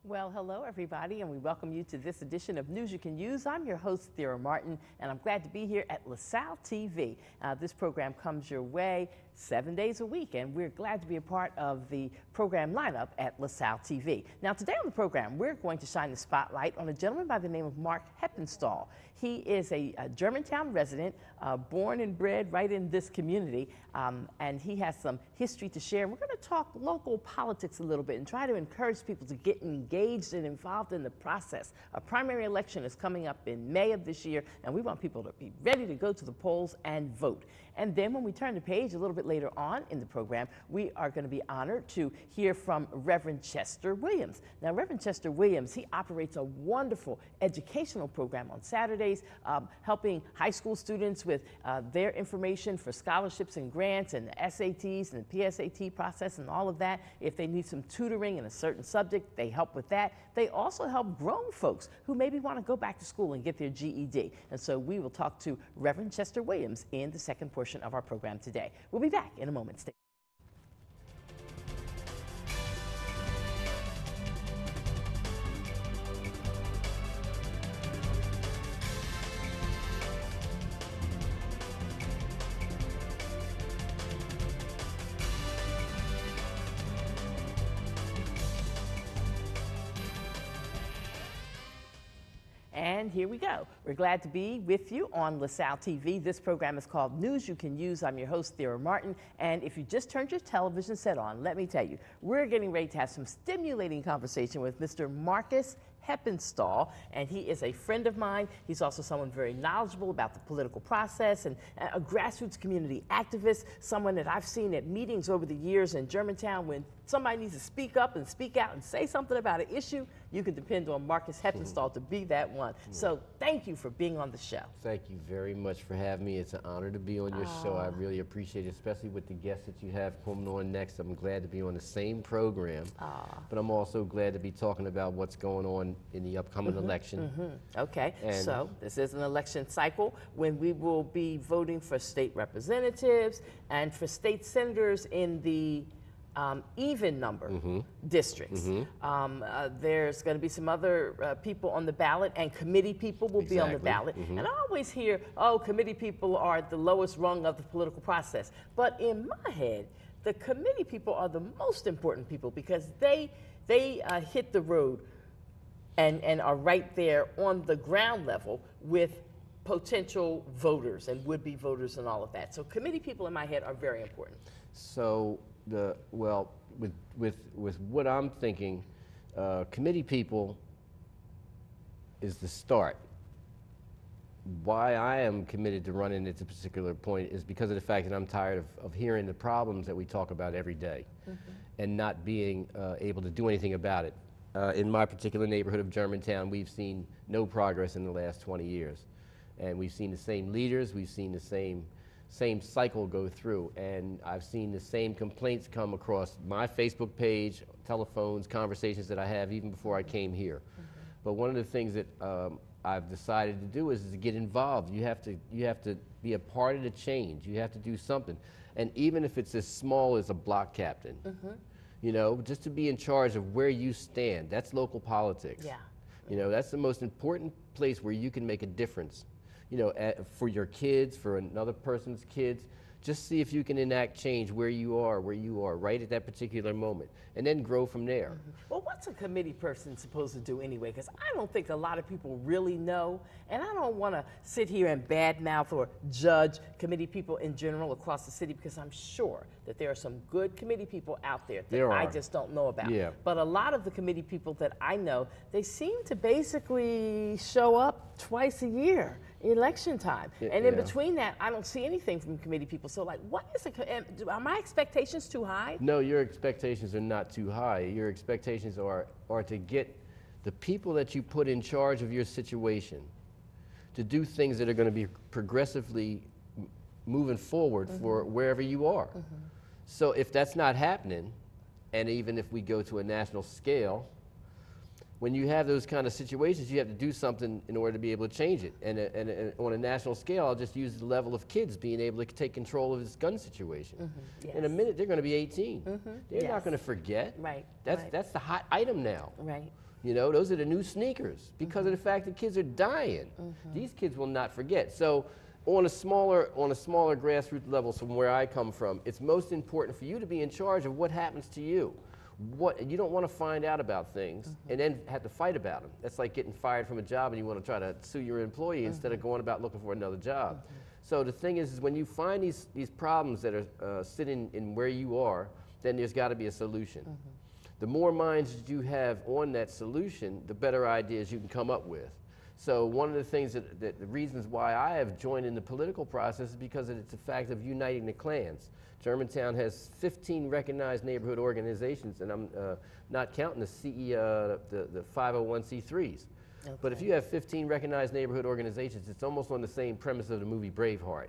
Well, hello, everybody, and we welcome you to this edition of News You Can Use. I'm your host, Thera Martin, and I'm glad to be here at LaSalle TV. This program comes your way 7 days a week, and we're glad to be a part of the program lineup at LaSalle TV. Now, today on the program, we're going to shine the spotlight on a gentleman by the name of Mark Heppenstall. He is a Germantown resident, born and bred right in this community, and he has some history to share. We're going to talk local politics a little bit and try to encourage people to get engaged and involved in the process. A primary election is coming up in May of this year, and we want people to be ready to go to the polls and vote. And then when we turn the page a little bit later on in the program, we are going to be honored to hear from Reverend Chester Williams. Now, Reverend Chester Williams, he operates a wonderful educational program on Saturdays, helping high school students with their information for scholarships and grants and the SATs and the PSAT process and all of that. If they need some tutoring in a certain subject, they help with that. They also help grown folks who maybe want to go back to school and get their GED. And so we will talk to Reverend Chester Williams in the second portion of our program today. We'll be back in a moment. Stay. And here we go. We're glad to be with you on LaSalle TV. This program is called News You Can Use. I'm your host, Thera Martin. And if you just turned your television set on, let me tell you, we're getting ready to have some stimulating conversation with Mr. Marcus Heppenstall, and he is a friend of mine. He's also someone very knowledgeable about the political process and a grassroots community activist, someone that I've seen at meetings over the years in Germantown. When somebody needs to speak up and speak out and say something about an issue, you can depend on Marcus Heppenstall to be that one. So thank you for being on the show. Thank you very much for having me. It's an honor to be on your show. I really appreciate it, especially with the guests that you have coming on next. I'm glad to be on the same program, but I'm also glad to be talking about what's going on in the upcoming election. Okay, so this is an election cycle when we will be voting for state representatives and for state senators in the even number districts. There's going to be some other people on the ballot, and committee people will be on the ballot. And I always hear, oh, committee people are the lowest rung of the political process. But in my head, the committee people are the most important people because they hit the road and are right there on the ground level with potential voters and would-be voters and all of that. So committee people in my head are very important. So with what I'm thinking, committee people is the start. Why I am committed to running at this particular point is because of the fact that I'm tired of hearing the problems that we talk about every day and not being able to do anything about it. In my particular neighborhood of Germantown, we've seen no progress in the last 20 years. And we've seen the same leaders, we've seen the same cycle go through, and I've seen the same complaints come across my Facebook page, telephones, conversations that I have even before I came here. But one of the things that I've decided to do is to get involved. You have to be a part of the change. You have to do something. And even if it's as small as a block captain, you know, just to be in charge of where you stand. That's local politics. Yeah. You know, that's the most important place where you can make a difference. You know, for your kids, for another person's kids, just see if you can enact change where you are, right at that particular moment, and then grow from there. Well, what's a committee person supposed to do anyway? Because I don't think a lot of people really know, and I don't want to sit here and badmouth or judge committee people in general across the city, because I'm sure that there are some good committee people out there that I just don't know about. Yeah. But a lot of the committee people that I know, they seem to basically show up twice a year. Election time, and in between that, I don't see anything from committee people. So, like, what is are my expectations too high? No, your expectations are not too high. Your expectations are to get the people that you put in charge of your situation to do things that are going to be progressively moving forward for wherever you are. So, if that's not happening, and even if we go to a national scale, when you have those kind of situations, you have to do something in order to be able to change it. And on a national scale, I'll just use the level of kids being able to take control of this gun situation. Yes. In a minute, they're going to be 18. They're not going to forget. Right. That's the hot item now. Right. You know, those are the new sneakers because of the fact that kids are dying. These kids will not forget. So on a smaller grassroots level from where I come from, it's most important for you to be in charge of what happens to you. You don't want to find out about things and then have to fight about them. That's like getting fired from a job and you want to try to sue your employee instead of going about looking for another job. So the thing is when you find these problems that are sitting in where you are, then there's got to be a solution. The more minds that you have on that solution, the better ideas you can come up with. So one of the things the reasons why I have joined in the political process is because it's a fact of uniting the clans. Germantown has 15 recognized neighborhood organizations, and I'm not counting the 501c3s. Okay. But if you have 15 recognized neighborhood organizations, it's almost on the same premise of the movie Braveheart.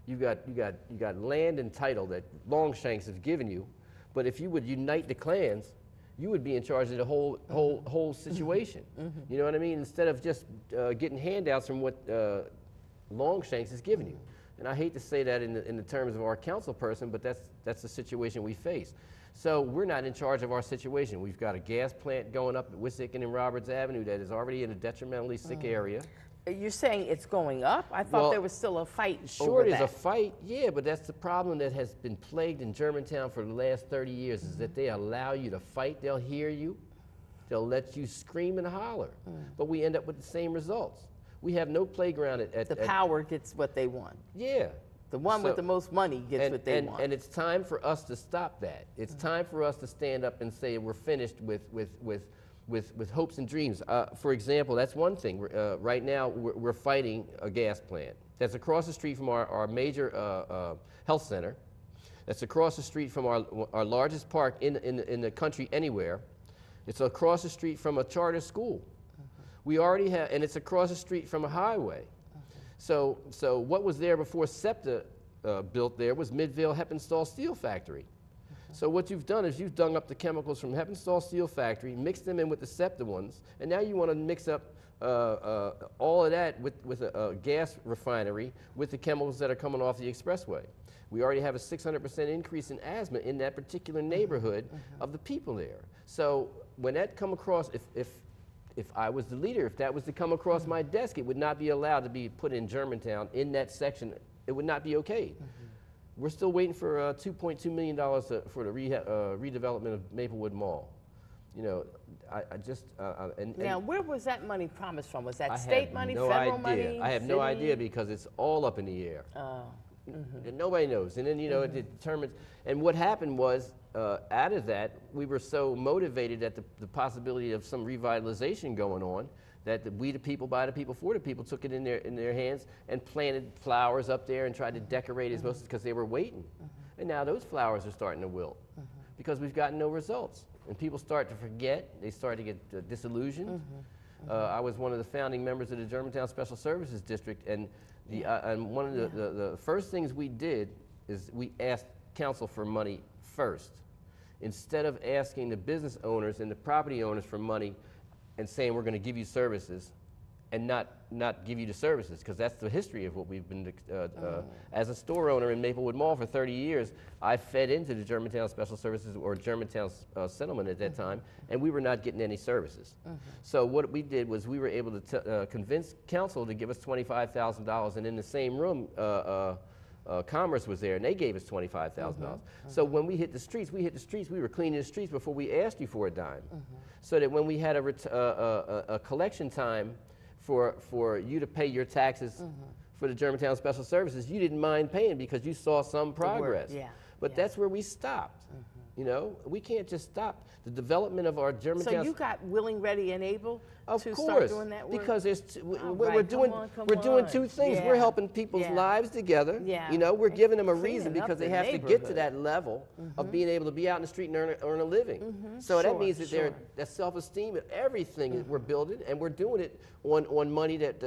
You got land and title that Longshanks has given you, but if you would unite the clans, you would be in charge of the whole situation. You know what I mean? Instead of just getting handouts from what Longshanks has given you. And I hate to say that in the terms of our council person, but that's the situation we face. So we're not in charge of our situation. We've got a gas plant going up at Wissahickon and Roberts Avenue that is already in a detrimentally sick area. You're saying it's going up? I thought there was still a fight over that. Sure, there's a fight, yeah, but that's the problem that has been plagued in Germantown for the last 30 years is that they allow you to fight, they'll hear you, they'll let you scream and holler, but we end up with the same results. We have no playground at the power gets what they want. Yeah. The one with the most money gets what they want. And it's time for us to stop that. It's time for us to stand up and say we're finished with hopes and dreams. For example, that's one thing. Right now, we're fighting a gas plant that's across the street from our major health center. That's across the street from our largest park in the country anywhere. It's across the street from a charter school. We already have, and it's across the street from a highway. So what was there before SEPTA built there was Midvale Heppenstall Steel Factory. So what you've done is you've dug up the chemicals from Heppenstall Steel Factory, mixed them in with the SEPTA ones, and now you want to mix up all of that with a gas refinery with the chemicals that are coming off the expressway. We already have a 600% increase in asthma in that particular neighborhood of the people there. So when that come across, if I was the leader, if that was to come across my desk, it would not be allowed to be put in Germantown in that section. It would not be okay. We're still waiting for $2.2 million for the redevelopment of Maplewood Mall. You know, now, where was that money promised from? Was that state money, federal money? I have no idea because it's all up in the air. And nobody knows. And then, you know, it determines. And what happened was, out of that, we were so motivated at the possibility of some revitalization going on that we the people, by the people, for the people took it in their hands and planted flowers up there and tried to decorate as most because they were waiting. And now those flowers are starting to wilt because we've gotten no results. And people start to forget, they start to get disillusioned. I was one of the founding members of the Germantown Special Services District, and one of the first things we did is we asked council for money first. Instead of asking the business owners and the property owners for money and saying we're going to give you services and not give you the services, because that's the history of what we've been, as a store owner in Maplewood Mall for 30 years, I fed into the Germantown Special Services, or Germantown Settlement at that time, and we were not getting any services. So what we did was we were able to convince council to give us $25,000, and in the same room, Commerce was there, and they gave us $25,000. So when we hit the streets, we were cleaning the streets before we asked you for a dime. So that when we had a collection time for you to pay your taxes for the Germantown Special Services, you didn't mind paying because you saw some progress. But that's where we stopped. You know, we can't just stop the development of our Germantown. So you got willing, ready, and able to start doing that work? Because we're doing two things. We're helping people's lives together. You know, we're giving them a reason because they have to get to that level of being able to be out in the street and earn a living. So that means that their self-esteem and everything that we're building, and we're doing it on money that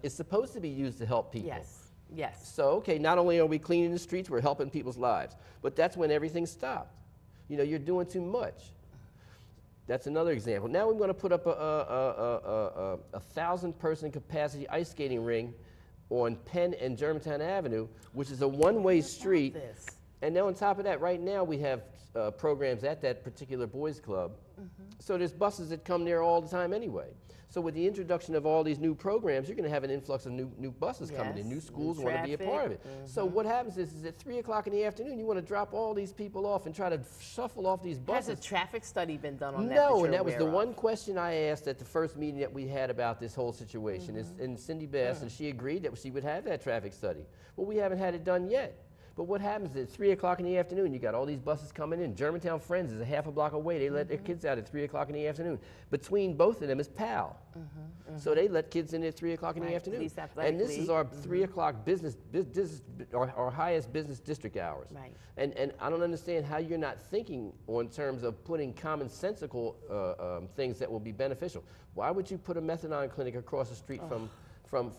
is supposed to be used to help people. Yes. So, okay, not only are we cleaning the streets, we're helping people's lives. But that's when everything stopped. You know, you're doing too much. That's another example. Now we're going to put up a 1,000-person capacity ice skating ring on Penn and Germantown Avenue, which is a one-way street. And then on top of that, right now we have programs at that particular boys club. So there's buses that come there all the time anyway. So with the introduction of all these new programs, you're going to have an influx of new buses coming in. New schools want to be a part of it. So what happens is at 3 o'clock in the afternoon, you want to drop all these people off and try to shuffle off these buses. Has a traffic study been done on that? No, and that was the one question I asked at the first meeting that we had about this whole situation. And Cindy Bass, and she agreed that she would have that traffic study. Well, we haven't had it done yet. But what happens is at 3 o'clock in the afternoon, you got all these buses coming in. Germantown Friends is a half a block away. They let their kids out at 3 o'clock in the afternoon. Between both of them is PAL. So they let kids in at 3 o'clock in the afternoon. And this is our 3 o'clock business, our highest business district hours. Right. And I don't understand how you're not thinking in terms of putting commonsensical things that will be beneficial. Why would you put a methadone clinic across the street from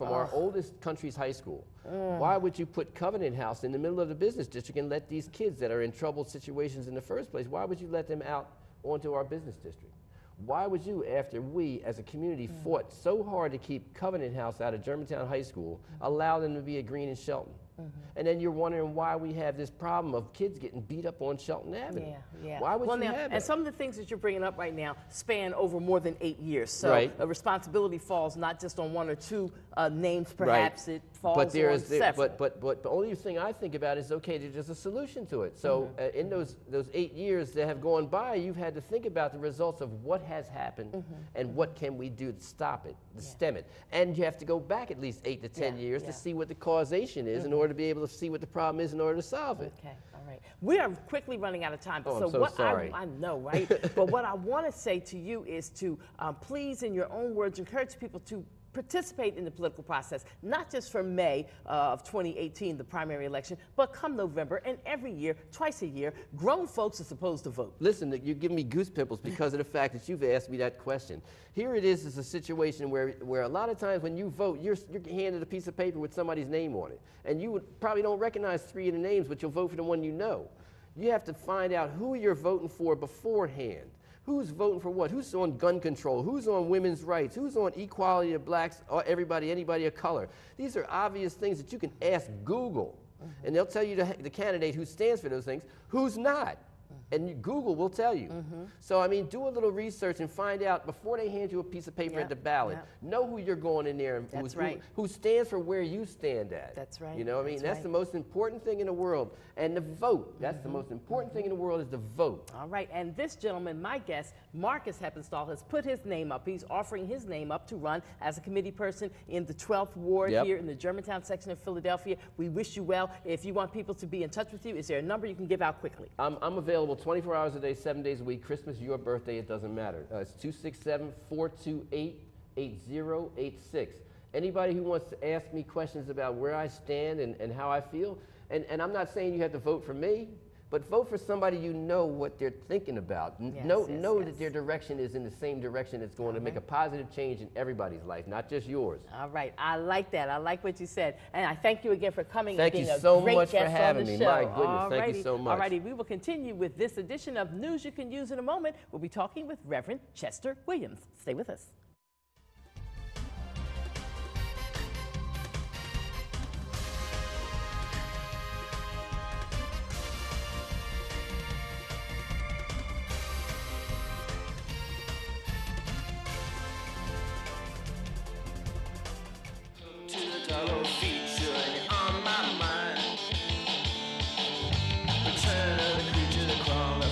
our oldest country's high school? Why would you put Covenant House in the middle of the business district and let these kids that are in troubled situations in the first place, why would you let them out onto our business district? Why would you, after we as a community fought so hard to keep Covenant House out of Germantown High School, allow them to be at Green and Shelton? And then you're wondering why we have this problem of kids getting beat up on Shelton Avenue. Why would you have that? And some of the things that you're bringing up right now span over more than 8 years. So the responsibility falls not just on one or two names, perhaps it falls on several. But the only thing I think about is, okay, there's a solution to it. So in those 8 years that have gone by, you've had to think about the results of what has happened and what can we do to stop it, to stem it. And you have to go back at least 8 to 10 years to see what the causation is in order to be able to see what the problem is in order to solve it. Okay, all right. We are quickly running out of time. Oh, I'm so sorry. I know, right? But what I want to say to you is to please, in your own words, encourage people to participate in the political process, not just for May of 2018, the primary election, but come November and every year, twice a year, grown folks are supposed to vote. Listen, you're giving me goose pimples because of the fact that you've asked me that question. Here it is a situation where a lot of times when you vote, you're handed a piece of paper with somebody's name on it. And you probably don't recognize 3 of the names, but you'll vote for the one you know. You have to find out who you're voting for beforehand. Who's voting for what? Who's on gun control? Who's on women's rights? Who's on equality of blacks or anybody of color? These are obvious things that you can ask Google, and they'll tell you the candidate who stands for those things, who's not. And Google will tell you. So, I mean, do a little research and find out before they hand you a piece of paper at the ballot. Know who you're going in there and who stands for where you stand at. That's right. You know what I mean? That's the most important thing in the world. And the vote. That's the most important thing in the world is the vote. All right. And this gentleman, my guest, Marcus Heppenstall, has put his name up. He's offering his name up to run as a committee person in the 12th Ward here in the Germantown section of Philadelphia. We wish you well. If you want people to be in touch with you, is there a number you can give out quickly? I'm available 24 hours a day, 7 days a week. Christmas, your birthday, it doesn't matter. It's 267-428-8086. Anybody who wants to ask me questions about where I stand and how I feel, and I'm not saying you have to vote for me, but vote for somebody you know what they're thinking about. Know that their direction is in the same direction that's going to make a positive change in everybody's life, not just yours. All right. I like that. I like what you said. And I thank you again for coming and being a great guest Thank you so much for having me. Show. My goodness, thank you so much. All righty. We will continue with this edition of News You Can Use in a moment. We'll be talking with Reverend Chester Williams. Stay with us.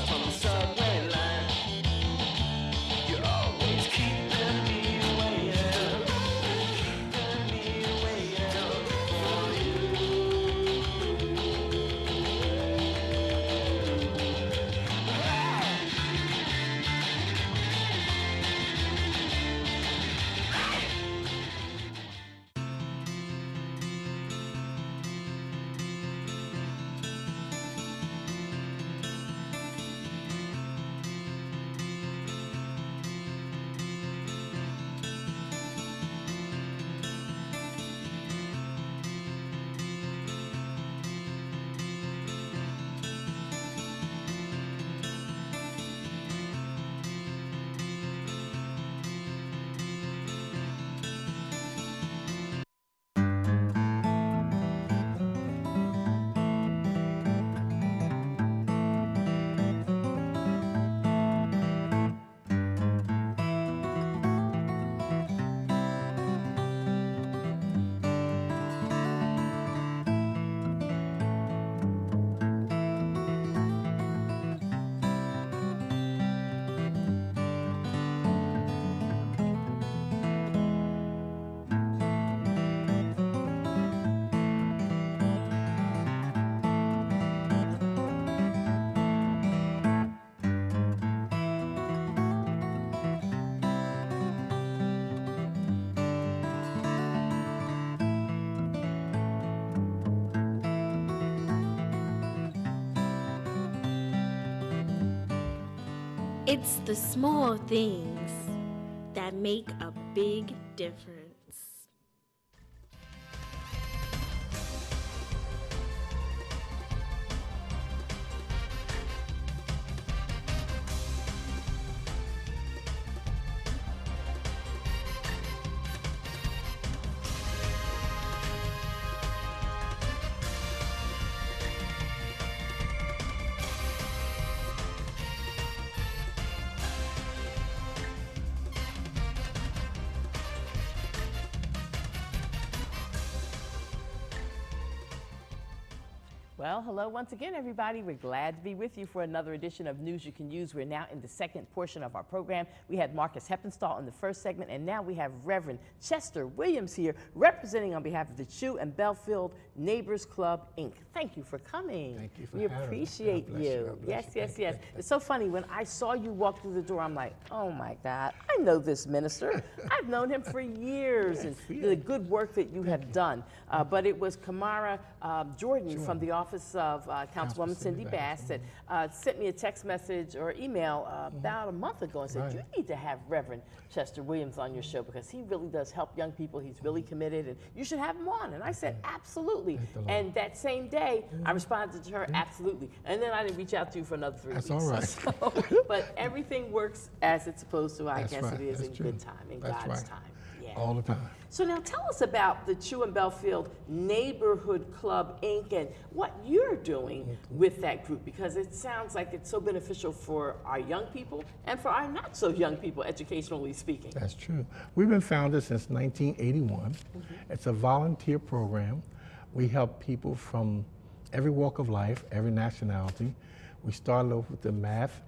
From the subway line, you always keep them It's the small things that make a big difference. Well, hello once again, everybody. We're glad to be with you for another edition of News You Can Use. We're now in the second portion of our program. We had Marcus Heppenstall in the first segment, and now we have Reverend Chester Williams here, representing on behalf of the Chu and Belfield Neighbors Club, Inc. Thank you for coming. Thank you for We having me. appreciate God bless you. you. God bless Yes, you. yes, Thank you. yes. Thank you. It's so funny. When I saw you walk through the door, I'm like, oh my God, I know this minister. I've known him for years, and the good work that you have done. But it was Kamara Jordan from the office of Councilwoman Cindy Bass that sent me a text message or email about a month ago and said, you need to have Reverend Chester Williams on your show because he really does help young people. He's really committed, and you should have him on. And I said, absolutely. And that same day, I responded to her, absolutely. And then I didn't reach out to you for another 3 weeks. That's all right. So, but everything works as it's supposed to. I That's guess right. it is That's in true. good time, in That's God's right. time. Yeah. All the time. So now tell us about the Chu and Belfield Neighborhood Club, Inc., and what you're doing with that group, because it sounds like it's so beneficial for our young people and for our not so young people, educationally speaking. That's true. We've been founded since 1981. It's a volunteer program. We help people from every walk of life, every nationality. We started off with the math,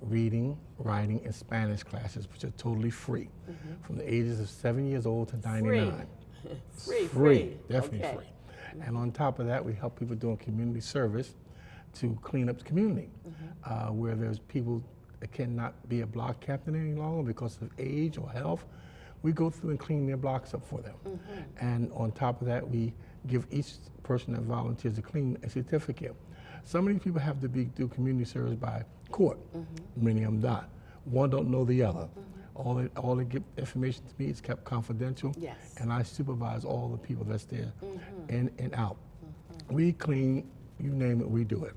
reading, writing, and Spanish classes, which are totally free, from the ages of 7 years old to 99. Free. Definitely Okay. free. And on top of that, we help people doing community service to clean up the community, where there's people that cannot be a block captain any longer because of age or health. We go through and clean their blocks up for them. And on top of that, we give each person that volunteers to clean a certificate. Some of these people have to do community service by court. Many of them not. One don't know the other. All they give information to me is kept confidential. Yes. And I supervise all the people that's there in and out. We clean, you name it, we do it.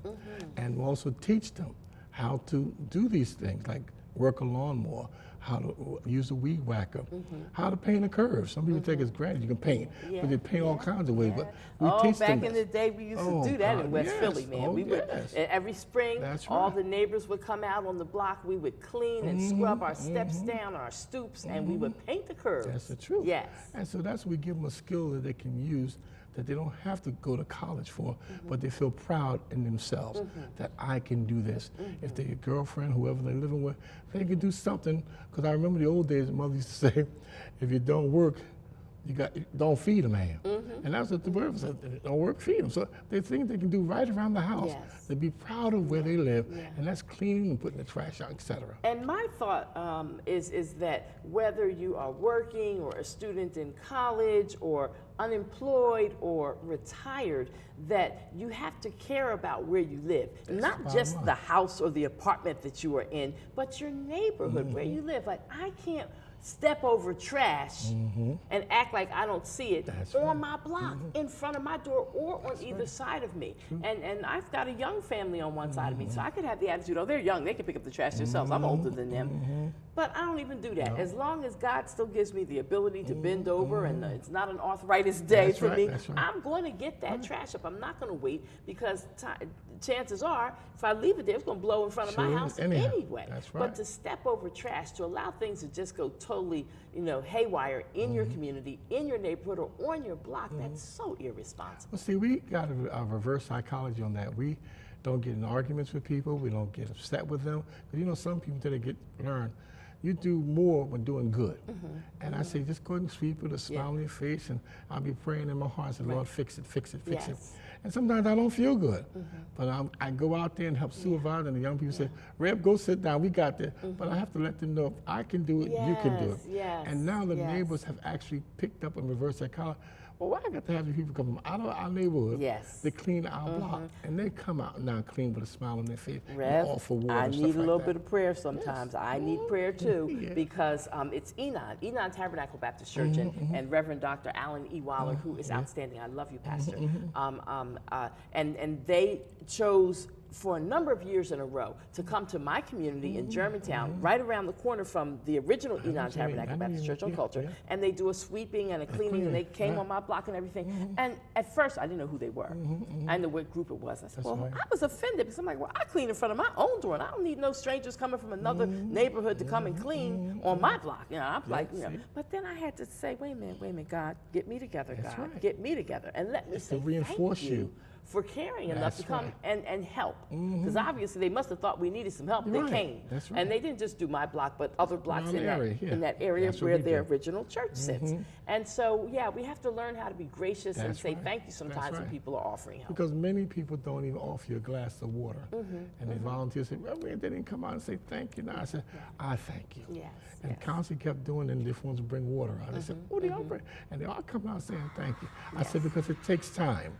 And we also teach them how to do these things, like work a lawnmower, how to use a weed whacker, how to paint a curve. Some people take it as granted you can paint, but they paint all kinds of ways. But we teach them back in the day, we used to do that in West Philly, man. We would every spring, That's all right. the neighbors would come out on the block. We would clean and scrub our steps down, our stoops, and we would paint the curves. That's the truth. Yes. And so that's what we give them a skill that they can use that they don't have to go to college for, but they feel proud in themselves that I can do this. If they're your girlfriend, whoever they're living with, they can do something. Because I remember the old days, mother used to say, if you don't work, don't feed a man. And that's what the word said, don't work, feed them. So they think they can do right around the house. Yes. They be proud of where they live, and that's cleaning and putting the trash out, etc. And my thought is that whether you are working or a student in college or unemployed or retired, that you have to care about where you live. Not just the house or the apartment that you are in, but your neighborhood, where you live. Like, I can't step over trash and act like I don't see it on my block, in front of my door, or on either side of me. And I've got a young family on one side of me, so I could have the attitude, oh, they're young, they can pick up the trash themselves. I'm older than them. But I don't even do that. As long as God still gives me the ability to bend over and it's not an arthritis day for me, I'm going to get that trash up. I'm not going to wait, because chances are, if I leave it there, it's going to blow in front of my house anyway. That's right. But to step over trash, to allow things to just go totally, haywire in your community, in your neighborhood, or on your block, that's so irresponsible. Well, see, we got a reverse psychology on that. We don't get in arguments with people. We don't get upset with them. Because, some people, until they learn, you do more when doing good. And I say, just go ahead and sweep with a smile on your face, and I'll be praying in my heart, say, Lord, fix it, fix it, fix it. And sometimes I don't feel good, but I go out there and help supervise, and the young people say, Reb, go sit down, we got this. But I have to let them know, if I can do it, you can do it. And now the neighbors have actually picked up and reversed psychology. well, why I got to have these people come from out of our neighborhood Yes. to clean our block, and they come out now clean with a smile on their face, and Rev, offer water I and need a stuff little like bit that. of prayer sometimes. I need prayer too, Yeah. because it's Enon Tabernacle Baptist Church, and Reverend Dr. Alan E. Waller, who is outstanding. I love you, Pastor. And they chose for a number of years in a row to come to my community in Germantown, right around the corner from the original Enon Tabernacle Baptist Church on Culture, and they do a sweeping and a cleaning, and they came on my block and everything. And at first, I didn't know who they were. I didn't know what group it was. I said, well, I was offended because I'm like, well, I clean in front of my own door, and I don't need no strangers coming from another neighborhood to come and clean on my block. You know, I'm like, you know. But then I had to say, wait a minute, God, get me together, God, right. get me together, and let me say to reinforce thank you. for caring enough to That's come right. and help. Because obviously they must have thought we needed some help. They Right. came. That's right. And they didn't just do my block, but other blocks Around in the that, area, yeah. in that area That's what where we their do. original church sits. And so, yeah, we have to learn how to be gracious and That's say right. thank you sometimes when right. people are offering help. Because many people don't even offer you a glass of water. And the volunteers say, well, they didn't come out and say thank you. No, I said, I thank you. Yes, And yes. council kept doing it, and they wanted to bring water out. They said, oh, they all bring. And they all come out saying thank you. I said, because it takes time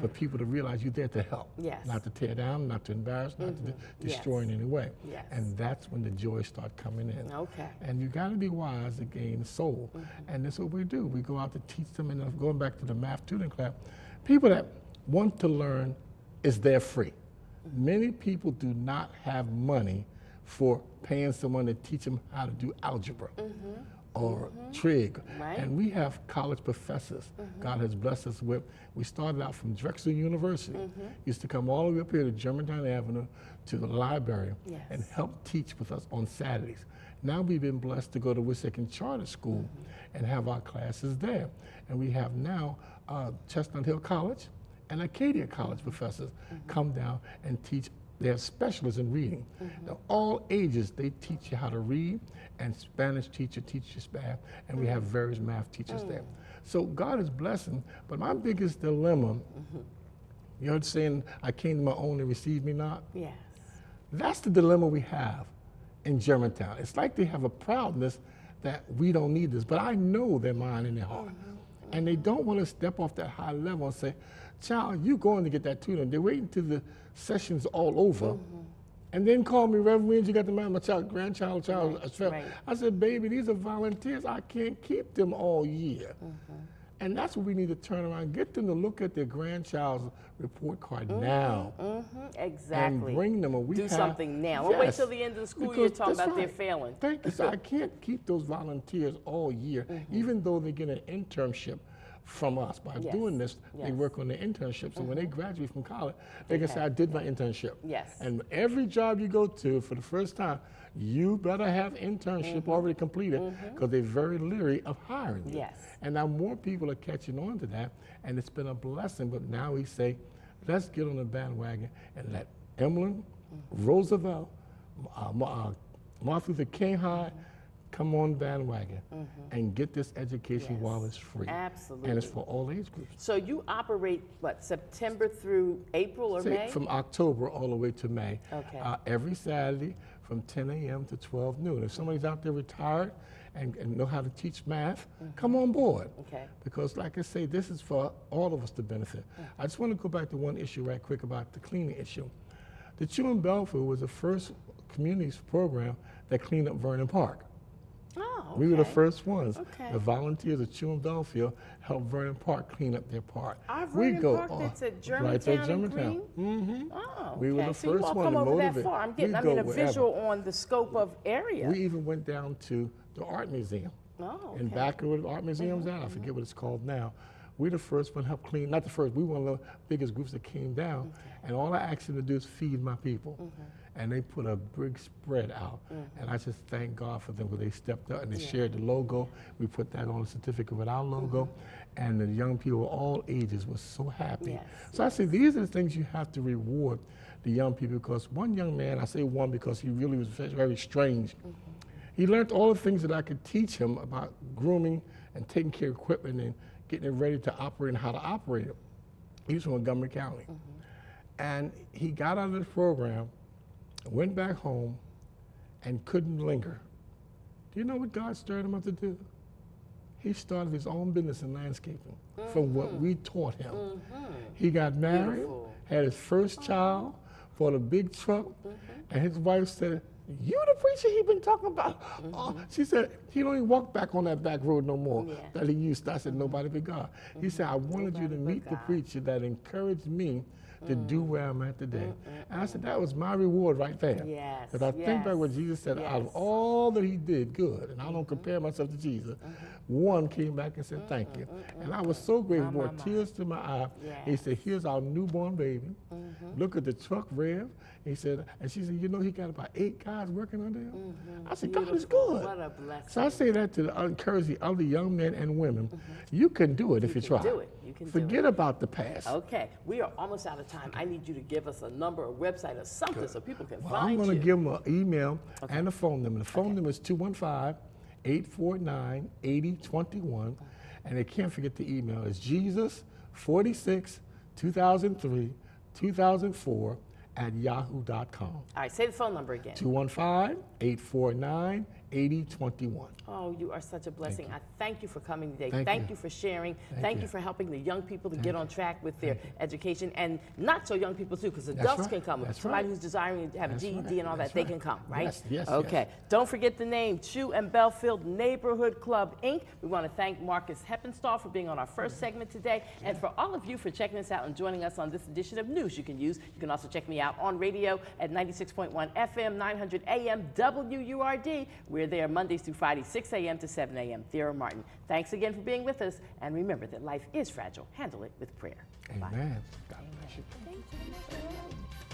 for people to realize you're there to help. Yes. Not to tear down, not to embarrass, not to destroy in any way. Yes. And that's when the joy starts coming in. Okay. And you got to be wise to gain soul. And that's what we do. We go out to teach them. And going back to the math tutoring class, people that want to learn is there free. Many people do not have money for paying someone to teach them how to do algebra or trig. Right. And we have college professors God has blessed us with. We started out from Drexel University. Used to come all the way up here to Germantown Avenue to the library Yes. and help teach with us on Saturdays. Now we've been blessed to go to Wissahickon Charter School and have our classes there. And we have now Chestnut Hill College and Acadia College professors come down and teach. They have specialists in reading. Now, all ages, they teach you how to read, and Spanish teacher teaches math, and we have various math teachers there. So God is blessing, but my biggest dilemma, you heard saying, I came to my own and received me not? Yes. That's the dilemma we have in Germantown. It's like they have a proudness that we don't need this, but I know their mind and their heart. And they don't want to step off that high level and say, child, you're going to get that tutoring. They're waiting till the session's all over. And then call me, Reverend Williams, you got the man, my child, grandchild, child. Right. I said, baby, these are volunteers. I can't keep them all year. And that's what we need to turn around, get them to look at their grandchild's report card now. Exactly. And bring them. Do something now. Don't wait till the end of the school year Because talking that's about they're right. failing. Thank you. So I can't keep those volunteers all year, even though they get an internship from us. By Yes. doing this, they Yes. work on their internship. So when they graduate from college, they can say, I did my internship. Yes. And every job you go to for the first time, you better have internship already completed, because they're very leery of hiring you. Yes. And now more people are catching on to that, and it's been a blessing. But now we say, let's get on the bandwagon and let Emlyn, Roosevelt, Martin Luther King High, come on bandwagon and get this education Yes. while it's free. Absolutely. And it's for all age groups. So you operate, what, September through April or Say May? from October all the way to May. Okay. Every Saturday from 10 a.m. to 12 noon. If somebody's out there retired and know how to teach math, come on board. Okay. Because like I say, this is for all of us to benefit. I just want to go back to one issue right quick about the cleaning issue. The Chew in Belfield was the first community program that cleaned up Vernon Park. Oh, okay. We were the first ones. Okay. The volunteers of Chew in Belfield helped Vernon Park clean up their park. Our We Vernon go Park that's at right there, Germantown and Germantown. Green? Oh, We were okay. the So you first all one come to over that motivate. far. I'm getting, We I mean, a go wherever. visual on the scope of area. We even went down to the art museum. Oh, In okay. back of where the art museum's at, I forget what it's called now. We're the first one to help clean, not the first, we were one of the biggest groups that came down. And all I asked them to do is feed my people. And they put a big spread out. And I just thank God for them, because they stepped up and they shared the logo. We put that on a certificate with our logo. And the young people, all ages, were so happy. Yes, So I say, these are the things you have to reward the young people, because one young man, I say one because he really was very strange. He learned all the things that I could teach him about grooming and taking care of equipment and getting it ready to operate and how to operate it. He was from Montgomery County. And he got out of the program, went back home, and couldn't linger. Do you know what God stirred him up to do? he started his own business in landscaping from what we taught him. He got married, Beautiful. had his first child, bought a big truck, and his wife said, "You the preacher he been talking about?" Oh, she said, "He don't even walk back on that back road no more Yeah. that he used to." I said, "Nobody but God." He said, "I wanted you to Nobody meet but the God. preacher that encouraged me to do where I'm at today." And I said, that was my reward right there. Yes, Because I think back what yes, Jesus said, out of yes. all that he did good, and I don't compare myself to Jesus, one came back and said, "Thank you." And I was so grateful, brought tears to my eye. He Yes. said, "Here's our newborn baby. Look at the truck rev." He said, and she said, "You know, he got about 8 guys working under him." I said, "God is Beautiful. good." What a blessing. So I say that to encourage the other young men and women. You can do it if you can try. do it. You can do Forget about the past. Okay, we are almost out of time. I need you to give us a number, a website, or something so people can Well, find I'm going you. to give them an email and a phone number. The phone number is 215-849-8021. And they can't forget the email. It's Jesus4620032004 @yahoo.com. All right, say the phone number again. 215-849-8021. Oh, you are such a blessing. I thank you for coming today. Thank Thank you. you for sharing. Thank Thank you you. for helping the young people to get on track with their education, and not so young people too, because adults right. can come. That's Somebody right. who's desiring to have a That's GED right. and all that, That's they right. can come, right? Yes, yes, Okay. yes. Don't forget the name, Chu and Belfield Neighborhood Club, Inc. We want to thank Marcus Heppenstall for being on our first segment today, and for all of you for checking us out and joining us on this edition of News You Can Use. You can also check me out on radio at 96.1 FM, 900 AM, WURD. We're there Mondays through Fridays, 6 a.m. to 7 a.m. Thera Martin. Thanks again for being with us, and remember that life is fragile. Handle it with prayer. Bye. Amen. God bless you. Thank you.